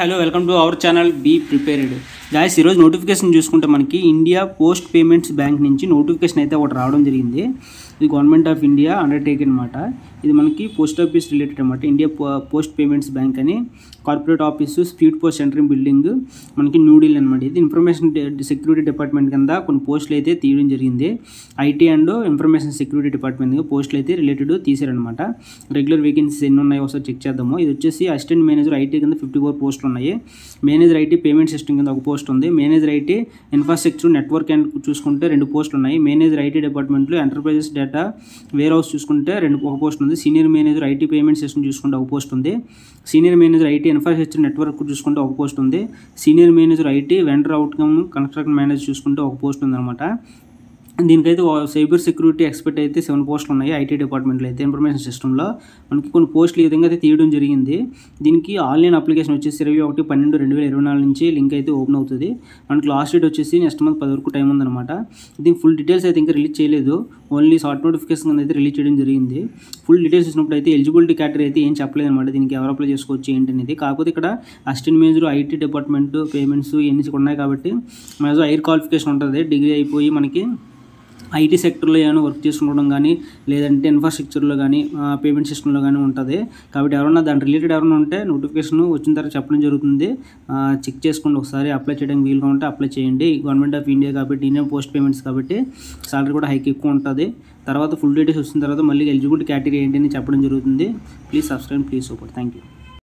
Hello welcome to our channel be prepared guys. ఈరోజు notification చూసుకుంటే మనకి ఇండియా పోస్ట్ పేమెంట్స్ బ్యాంక్ నుంచి notification అయితే ఒకటి రావడం జరిగింది. ఇది గవర్నమెంట్ ఆఫ్ ఇండియా అండర్టేక్ అనమాట. ఇది మనకి పోస్ట్ ఆఫీస్ రిలేటెడ్ అనమాట. ఇండియా పోస్ట్ పేమెంట్స్ బ్యాంక్ అని corporate office speed post centering building మనకి న్యూఢిల్లీ అనమాట. ఇది ఇన్ఫర్మేషన్ సెక్యూరిటీ డిపార్ట్మెంట్ కింద కొన్ని పోస్టులు అయితే తీయడం జరిగింది. IT and information security department పోస్టులు అయితే రిలేటెడ్ తీసారనమాట. రెగ్యులర్ వేకెన్సీస్ ఎన్ని ఉన్నాయో ఒకసారి చెక్ చేద్దాము. ఇది వచ్చేసి అసిస్టెంట్ మేనేజర్ ఐటీ కింద 54 పోస్టులు ఉన్నాయి. మేనేజర్ ఐటీ పేమెంట్ సిస్టమ్ కింద ఒక పోస్ట్ ఉంది. Manager IT infrastructure network and చూసుకుంటే 2 పోస్టులు ఉన్నాయి. మేనేజర్ ఐటీ డిపార్ట్మెంట్లో ఎంటర్ప్రైజెస్ డేటా వేర్ హౌస్ చూసుకుంటే ఒక పోస్ట్ ఉంది. Senior manager IT payment system చూసుకుంటే ఒక పోస్ట్ ఉంది. Senior manager IT infrastructure network చూసుకుంటే ఒక పోస్ట్ ఉంది. Senior manager IT vendor outcome construction manager చూసుకుంటే ఒక పోస్ట్ ఉందన్నమాట. దీనికైతే సైబర్ సెక్యూరిటీ ఎక్స్పర్ట్ అయితే 7 పోస్టులు ఉన్నాయి. ఐటీ డిపార్ట్మెంట్లో అయితే ఇన్ఫర్మేషన్ సిస్టంలో మనకి కొన్ని పోస్టులు ఈ విధంగా అయితే తీయడం జరిగింది. దీనికి ఆన్లైన్ అప్లికేషన్ వచ్చేసి 21/12/2024 నుంచి లింక్ అయితే ఓపెన్ అవుతుంది. మనకి లాస్ట్ డేట్ వచ్చేసి నెక్స్ట్ మంత్ 10 వరకు టైం ఉందన్నమాట. దీనికి ఫుల్ డీటెయిల్స్ అయితే ఇంకా రిలీజ్ చేయలేదు. ఓన్లీ షార్ట్ నోటిఫికేషన్ అయితే రిలీజ్ చేయడం జరిగింది. ఫుల్ డీటెయిల్స్ ఇచ్చినప్పుడు అయితే ఎలిజిబిలిటీ కేటగిరీ అయితే ఏం చెప్పలేదు అనమాట. దీనికి ఎవరు అప్లై చేసుకోవచ్చు ఏంటి అనేది. కాకపోతే ఇక్కడ assistant manager IT department payments ఇవన్నీ ఉన్నాయి కాబట్టి మనకు హైర్ క్వాలిఫికేషన్ ఉంటుంది. డిగ్రీ అయిపోయి మనకి ఐటీ సెక్టర్లో ఏమైనా వర్క్ చేసుకోవడం కానీ లేదంటే ఇన్ఫ్రాస్ట్రక్చర్లో కానీ పేమెంట్ సిస్టంలో కానీ ఉంటుంది. కాబట్టి ఎవరన్నా దాని రిలేటెడ్ ఎవరైనా ఉంటే నోటిఫికేషన్ వచ్చిన తర్వాత చెప్పడం జరుగుతుంది. చెక్ చేసుకోండి ఒకసారి. అప్లై చేయడానికి వీలుగా ఉంటే అప్లై చేయండి. గవర్నమెంట్ ఆఫ్ ఇండియా కాబట్టి ఇండియన్ పోస్ట్ పేమెంట్స్ కాబట్టి సాలరీ కూడా హైక్ ఎక్కువ ఉంటుంది. తర్వాత ఫుల్ డీటెయిల్స్ వచ్చిన తర్వాత మళ్ళీ ఎలిజిబిలిటీ కేటగిరీ ఏంటి అని చెప్పడం జరుగుతుంది. Please subscribe, please support. Thank you.